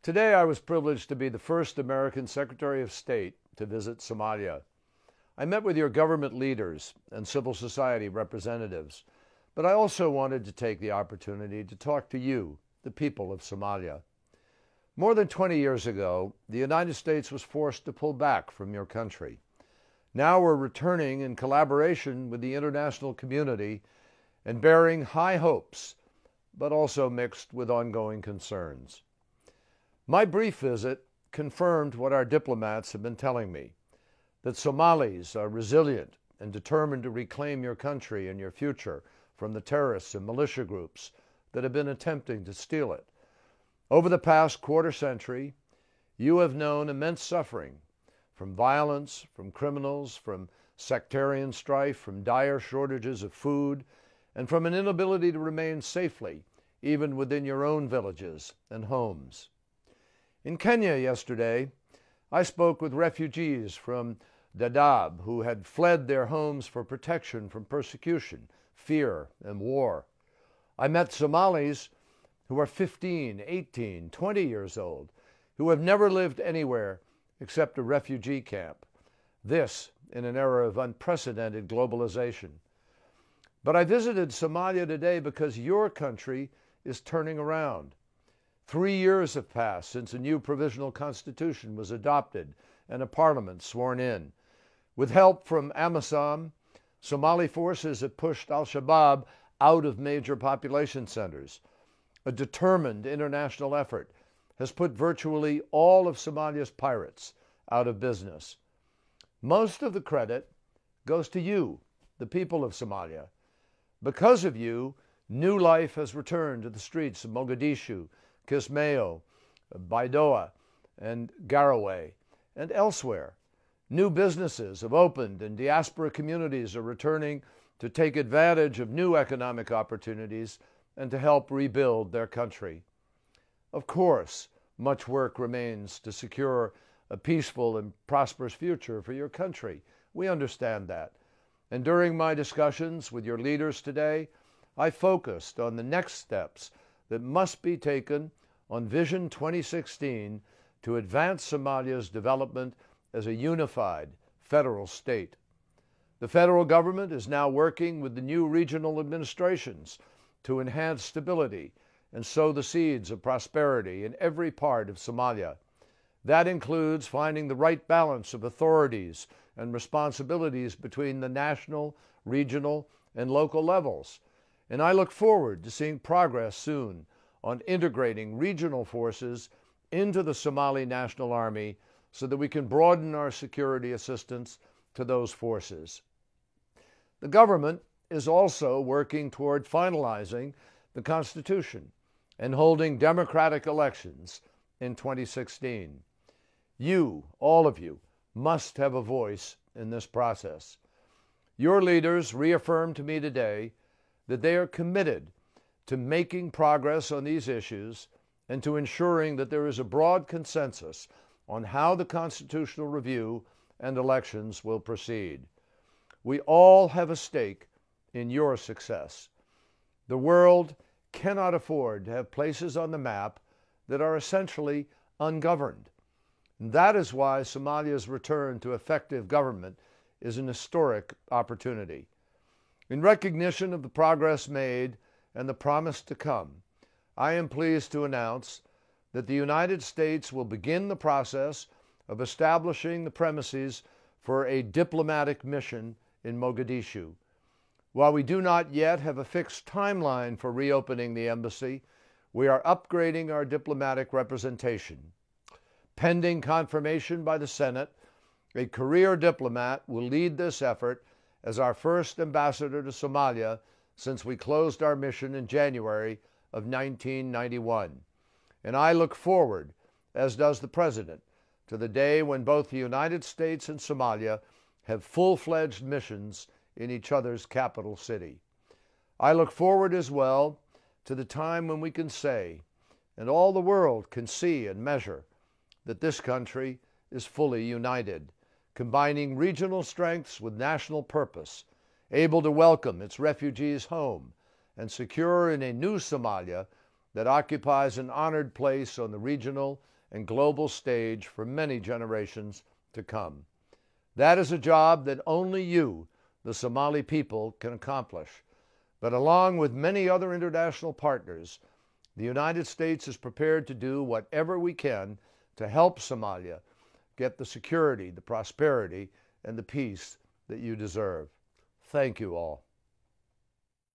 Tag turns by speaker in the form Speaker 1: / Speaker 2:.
Speaker 1: Today, I was privileged to be the first American Secretary of State to visit Somalia. I met with your government leaders and civil society representatives, but I also wanted to take the opportunity to talk to you, the people of Somalia. More than 20 years ago, the United States was forced to pull back from your country. Now we're returning in collaboration with the international community and bearing high hopes, but also mixed with ongoing concerns. My brief visit confirmed what our diplomats have been telling me, that Somalis are resilient and determined to reclaim your country and your future from the terrorists and militia groups that have been attempting to steal it. Over the past quarter century, you have known immense suffering from violence, from criminals, from sectarian strife, from dire shortages of food, and from an inability to remain safely, even within your own villages and homes. In Kenya yesterday, I spoke with refugees from Dadaab who had fled their homes for protection from persecution, fear, and war. I met Somalis who are 15, 18, 20 years old, who have never lived anywhere except a refugee camp. This in an era of unprecedented globalization. But I visited Somalia today because your country is turning around. 3 years have passed since a new provisional constitution was adopted and a parliament sworn in. With help from AMISOM, Somali forces have pushed al-Shabaab out of major population centers. A determined international effort has put virtually all of Somalia's pirates out of business. Most of the credit goes to you, the people of Somalia. Because of you, new life has returned to the streets of Mogadishu, Kismayo, Baidoa, and Garowe, and elsewhere. New businesses have opened and diaspora communities are returning to take advantage of new economic opportunities and to help rebuild their country. Of course, much work remains to secure a peaceful and prosperous future for your country. We understand that. And during my discussions with your leaders today, I focused on the next steps that must be taken on Vision 2016 to advance Somalia's development as a unified federal state. The federal government is now working with the new regional administrations to enhance stability and sow the seeds of prosperity in every part of Somalia. That includes finding the right balance of authorities and responsibilities between the national, regional, and local levels. And I look forward to seeing progress soon on integrating regional forces into the Somali National Army so that we can broaden our security assistance to those forces. The government is also working toward finalizing the Constitution and holding democratic elections in 2016. You, all of you, must have a voice in this process. Your leaders reaffirmed to me today that they are committed to making progress on these issues and to ensuring that there is a broad consensus on how the constitutional review and elections will proceed. We all have a stake in your success. The world cannot afford to have places on the map that are essentially ungoverned. And that is why Somalia's return to effective government is an historic opportunity. In recognition of the progress made and the promise to come, I am pleased to announce that the United States will begin the process of establishing the premises for a diplomatic mission in Mogadishu. While we do not yet have a fixed timeline for reopening the embassy, we are upgrading our diplomatic representation. Pending confirmation by the Senate, a career diplomat will lead this effort as our first ambassador to Somalia since we closed our mission in January of 1991. And I look forward, as does the President, to the day when both the United States and Somalia have full-fledged missions in each other's capital city. I look forward as well to the time when we can say, and all the world can see and measure, that this country is fully united, combining regional strengths with national purpose, able to welcome its refugees home, and secure in a new Somalia that occupies an honored place on the regional and global stage for many generations to come. That is a job that only you, the Somali people, can accomplish. But along with many other international partners, the United States is prepared to do whatever we can to help Somalia get the security, the prosperity, and the peace that you deserve. Thank you all.